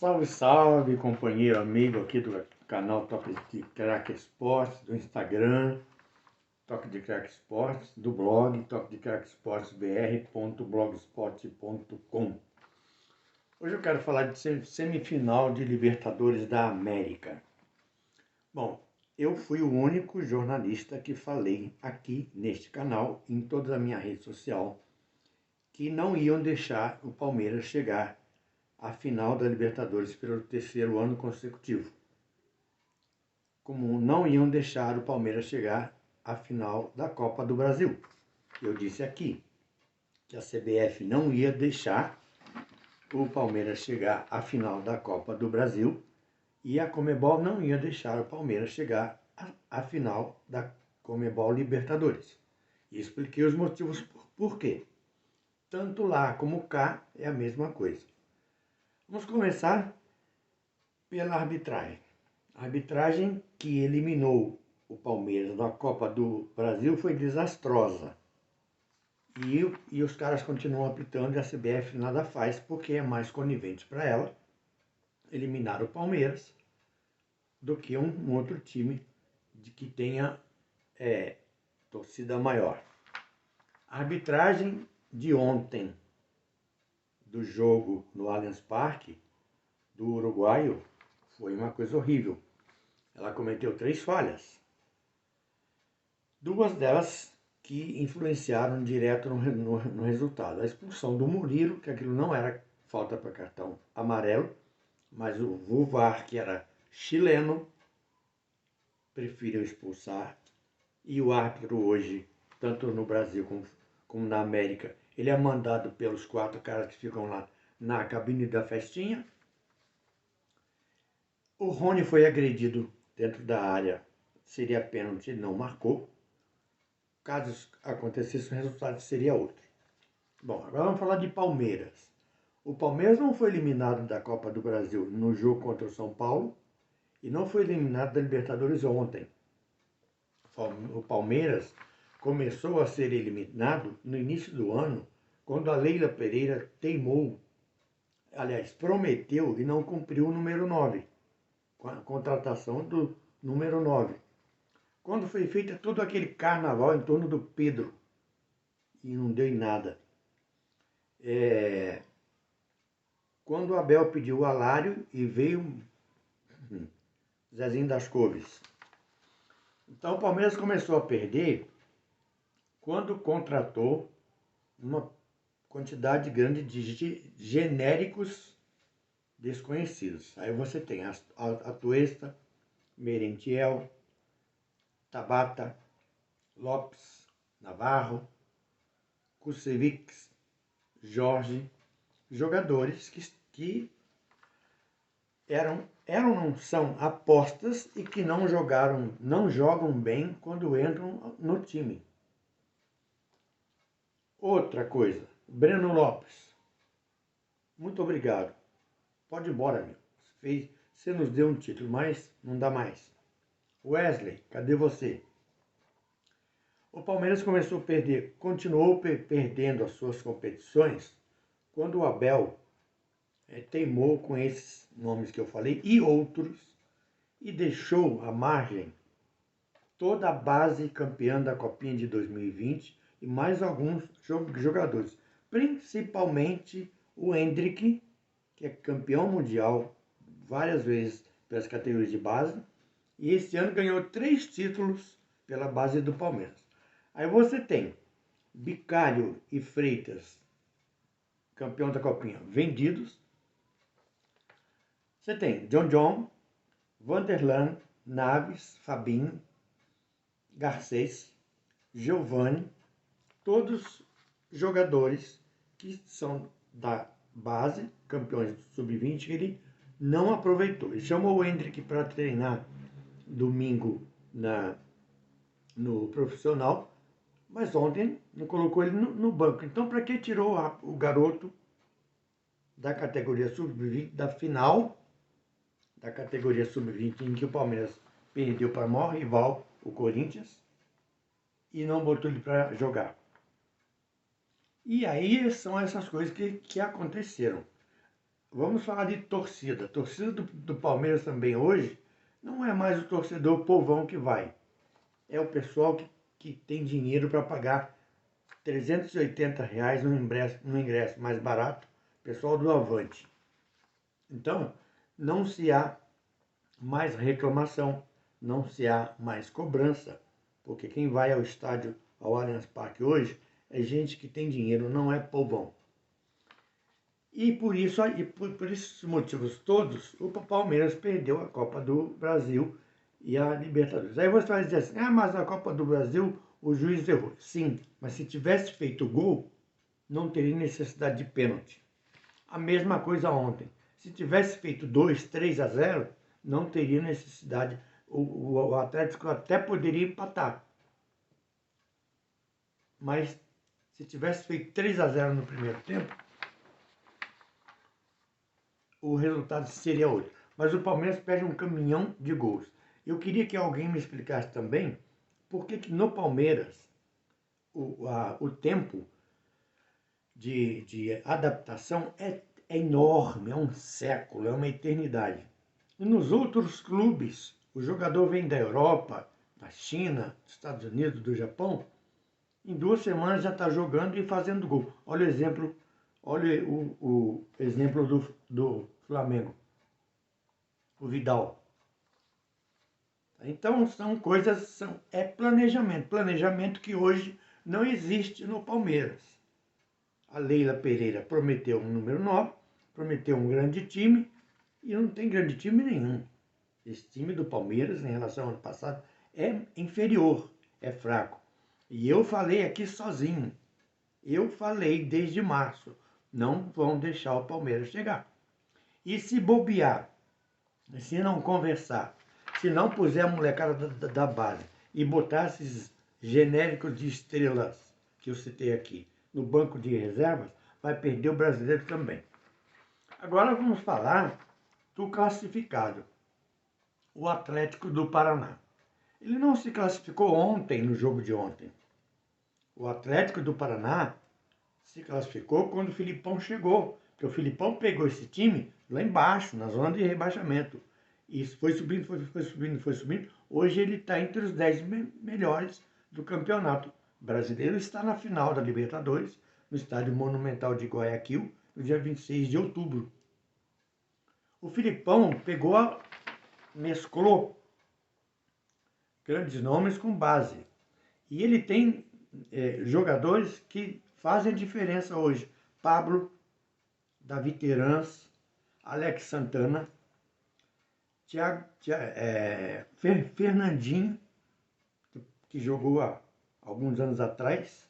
Salve, salve, companheiro, amigo aqui do canal Toque de Crack Esportes, do Instagram, Toque de Crack Esportes, do blog Toque de Crack Esportes br.blogspot.com. Hoje eu quero falar de semifinal de Libertadores da América. Bom, eu fui o único jornalista que falei aqui neste canal, em toda a minha rede social, que não iam deixar o Palmeiras chegar à final da Libertadores pelo terceiro ano consecutivo. Como não iam deixar o Palmeiras chegar à final da Copa do Brasil. Eu disse aqui que a CBF não ia deixar o Palmeiras chegar à final da Copa do Brasil e a Conmebol não ia deixar o Palmeiras chegar à final da Conmebol Libertadores. E expliquei os motivos por quê. Tanto lá como cá é a mesma coisa. Vamos começar pela arbitragem. A arbitragem que eliminou o Palmeiras da Copa do Brasil foi desastrosa. E os caras continuam apitando e a CBF nada faz porque é mais conivente para ela eliminar o Palmeiras do que um outro time que tenha torcida maior. A arbitragem de ontem do jogo no Allianz Parque do uruguaio foi uma coisa horrível. Ela cometeu 3 falhas. 2 delas que influenciaram direto no resultado. A expulsão do Murilo, que aquilo não era falta para cartão amarelo, mas o VAR, que era chileno, preferiu expulsar. E o árbitro hoje, tanto no Brasil como na América, ele é mandado pelos 4 caras que ficam lá na cabine da festinha. O Rony foi agredido dentro da área, seria pênalti, ele não marcou. Caso acontecesse, o resultado seria outro. Bom, agora vamos falar de Palmeiras. O Palmeiras não foi eliminado da Copa do Brasil no jogo contra o São Paulo e não foi eliminado da Libertadores ontem. O Palmeiras começou a ser eliminado no início do ano, quando a Leila Pereira prometeu e não cumpriu o número 9, com a contratação do número 9. Quando foi feito todo aquele carnaval em torno do Pedro, e não deu em nada. Quando o Abel pediu o Alário e veio Zezinho das Couves. Então o Palmeiras começou a perder quando contratou uma quantidade grande de genéricos desconhecidos. Aí você tem Atuesta, Merentiel, Tabata, Lopes, Navarro, Kusevich, Jorge, jogadores que não são apostas e que não jogam bem quando entram no time. Outra coisa, Breno Lopes, muito obrigado. Pode ir embora, amigo. Você nos deu um título, mas não dá mais. Wesley, cadê você? O Palmeiras continuou perdendo as suas competições quando o Abel teimou com esses nomes que eu falei e outros e deixou à margem toda a base campeã da Copinha de 2020 e mais alguns jogadores, principalmente o Hendrick, que é campeão mundial várias vezes pelas categorias de base, e esse ano ganhou 3 títulos pela base do Palmeiras. Aí você tem Bicalho e Freitas, campeão da Copinha, vendidos. Você tem John, Vanderlan, Naves, Fabinho, Garcês, Giovani, todos jogadores que são da base, campeões do Sub-20, que ele não aproveitou. Ele chamou o Hendrick para treinar domingo no profissional, mas ontem não colocou ele no banco. Então, para que tirou o garoto da categoria Sub-20, da final da categoria Sub-20, em que o Palmeiras perdeu para o maior rival, o Corinthians, e não botou ele para jogar? E aí são essas coisas que aconteceram. vamos falar de torcida. A torcida do Palmeiras também hoje não é mais o torcedor povão que vai. É o pessoal que tem dinheiro para pagar R$ 380 no ingresso mais barato, pessoal do Avante. Então, não se há mais reclamação, não se há mais cobrança, porque quem vai ao estádio, ao Allianz Parque hoje, é gente que tem dinheiro, não é povão. E por isso, por esses motivos todos, o Palmeiras perdeu a Copa do Brasil e a Libertadores. Aí você vai dizer assim, mas a Copa do Brasil o juiz errou. Sim, mas se tivesse feito gol, não teria necessidade de pênalti. A mesma coisa ontem. Se tivesse feito 2-3-0, não teria necessidade. O Atlético até poderia empatar. Mas se tivesse feito 3-0 no primeiro tempo, o resultado seria outro. Mas o Palmeiras perde um caminhão de gols. Eu queria que alguém me explicasse também por que no Palmeiras o tempo de adaptação é enorme, é um século, é uma eternidade. E nos outros clubes, o jogador vem da Europa, da China, dos Estados Unidos, do Japão, em 2 semanas já está jogando e fazendo gol. Olha o exemplo do Flamengo, o Vidal. Então são coisas, é planejamento que hoje não existe no Palmeiras. A Leila Pereira prometeu um número 9, prometeu um grande time e não tem grande time nenhum. Esse time do Palmeiras, em relação ao ano passado, é inferior, é fraco. E eu falei aqui sozinho. Eu falei desde março. Não vão deixar o Palmeiras chegar. E se bobear, se não conversar, se não puser a molecada da base e botar esses genéricos de estrelas que eu citei aqui no banco de reservas, vai perder o brasileiro também. Agora vamos falar do classificado, o Atlético do Paraná. Ele não se classificou ontem, no jogo de ontem. O Atlético do Paraná se classificou quando o Filipão chegou, porque o Filipão pegou esse time lá embaixo, na zona de rebaixamento. E foi subindo, foi subindo. Hoje ele está entre os 10 melhores do campeonato brasileiro. Está na final da Libertadores, no Estádio Monumental de Guayaquil, no dia 26 de outubro. O Filipão mesclou grandes nomes com base. E ele tem jogadores que fazem a diferença hoje. Pablo, Davi Terans, Alex Santana, Fernandinho, que jogou há alguns anos atrás,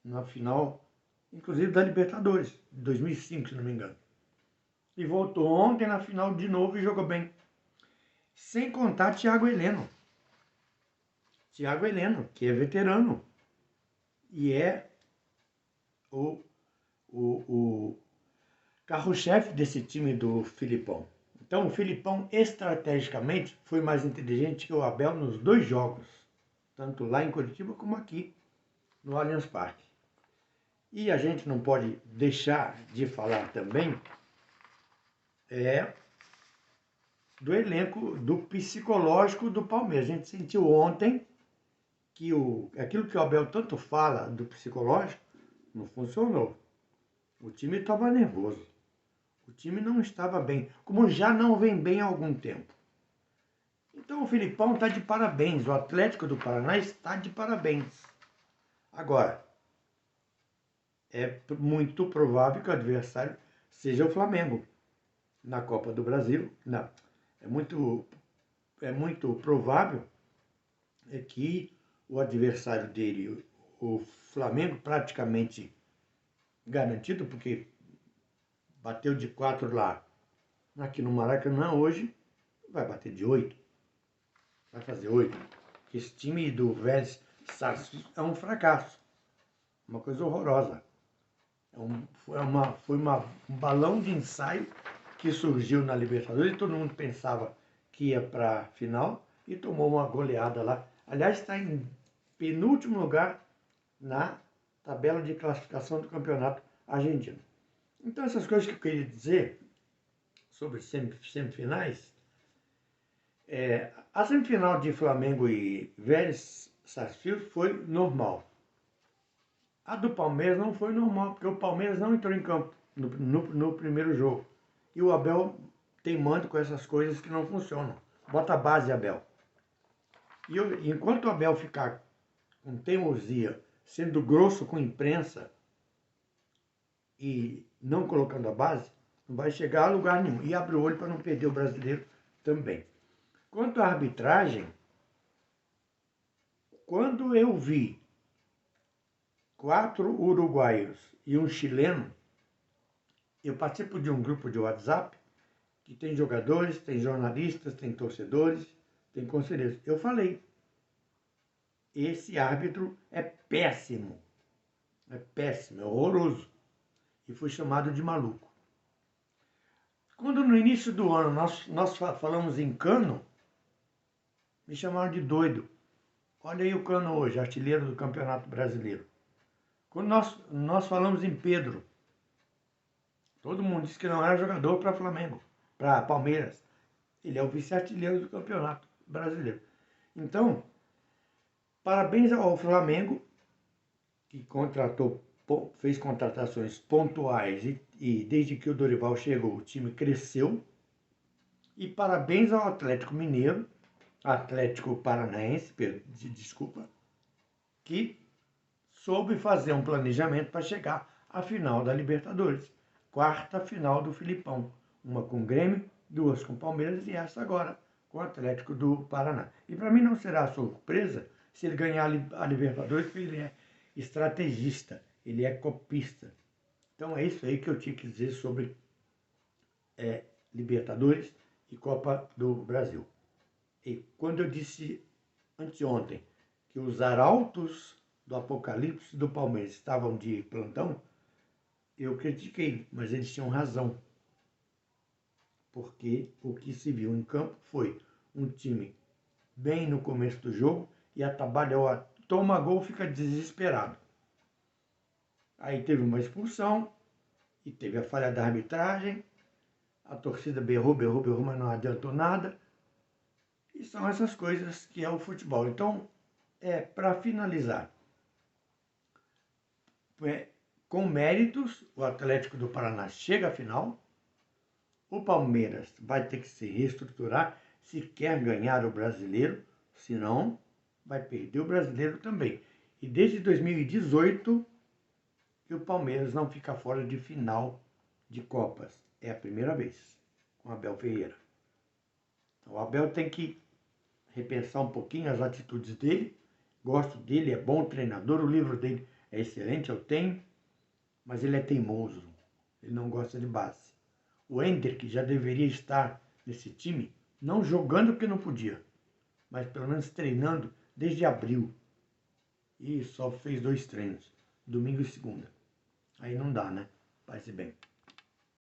na final, inclusive da Libertadores, de 2005, se não me engano. E voltou ontem na final de novo e jogou bem. Sem contar Thiago Heleno. Thiago Heleno, que é veterano. E é o carro-chefe desse time do Filipão. Então o Filipão estrategicamente foi mais inteligente que o Abel nos 2 jogos, tanto lá em Curitiba como aqui no Allianz Parque. E a gente não pode deixar de falar também do elenco, do psicológico do Palmeiras. A gente sentiu ontem que aquilo que o Abel tanto fala do psicológico não funcionou. O time estava nervoso. O time não estava bem, como já não vem bem há algum tempo. Então o Filipão está de parabéns, o Atlético do Paraná está de parabéns. Agora, é muito provável que o adversário seja o Flamengo na Copa do Brasil. Não, é muito provável que o adversário dele, o Flamengo, praticamente garantido, porque bateu de 4 lá. Aqui no Maracanã hoje vai bater de 8. Vai fazer 8. Esse time do Vélez Sarsfield é um fracasso. Uma coisa horrorosa. Foi um balão de ensaio que surgiu na Libertadores e todo mundo pensava que ia para a final e tomou uma goleada lá. Aliás, está em penúltimo lugar na tabela de classificação do campeonato argentino. Então essas coisas que eu queria dizer sobre semifinais. A semifinal de Flamengo e Vélez Sarsfield foi normal. A do Palmeiras não foi normal, porque o Palmeiras não entrou em campo no primeiro jogo. E o Abel teimando com essas coisas que não funcionam. Bota a base, Abel. E enquanto o Abel ficar com teimosia, sendo grosso com a imprensa e não colocando a base, não vai chegar a lugar nenhum. E abre o olho para não perder o brasileiro também. Quanto à arbitragem, quando eu vi 4 uruguaios e um chileno, eu participo de um grupo de WhatsApp que tem jogadores, tem jornalistas, tem torcedores, tem conselheiros. Eu falei, esse árbitro é péssimo, é horroroso. E fui chamado de maluco. Quando no início do ano nós falamos em Cano, me chamaram de doido. Olha aí o Cano hoje, artilheiro do Campeonato Brasileiro. Quando nós falamos em Pedro, todo mundo disse que não era jogador para Flamengo, para Palmeiras. Ele é o vice-artilheiro do Campeonato Brasileiro. Então, parabéns ao Flamengo, que fez contratações pontuais e desde que o Dorival chegou, o time cresceu. E parabéns ao Atlético Mineiro, Atlético Paranaense, desculpa, que soube fazer um planejamento para chegar à final da Libertadores. Quarta final do Filipão. Uma com o Grêmio, 2 com o Palmeiras e essa agora com o Atlético do Paraná. E para mim não será surpresa se ele ganhar a Libertadores, porque ele é estrategista, ele é copista. Então é isso aí que eu tinha que dizer sobre Libertadores e Copa do Brasil. E quando eu disse anteontem que os arautos do Apocalipse do Palmeiras estavam de plantão, eu critiquei, mas eles tinham razão. Porque o que se viu em campo foi um time bem no começo do jogo e atabalhou, toma gol, fica desesperado. Aí teve uma expulsão e teve a falha da arbitragem, a torcida berrou, mas não adiantou nada. E são essas coisas que é o futebol. Então, para finalizar, com méritos, o Atlético do Paraná chega à final. O Palmeiras vai ter que se reestruturar se quer ganhar o brasileiro, senão vai perder o brasileiro também. E desde 2018 que o Palmeiras não fica fora de final de Copas. É a primeira vez com Abel Ferreira. Então, o Abel tem que repensar um pouquinho as atitudes dele. Gosto dele, é bom treinador, o livro dele é excelente, eu tenho, mas ele é teimoso, ele não gosta de base. O Ender, que já deveria estar nesse time, não jogando porque não podia, mas pelo menos treinando desde abril. E só fez 2 treinos, domingo e segunda. Aí não dá, né? Faz bem.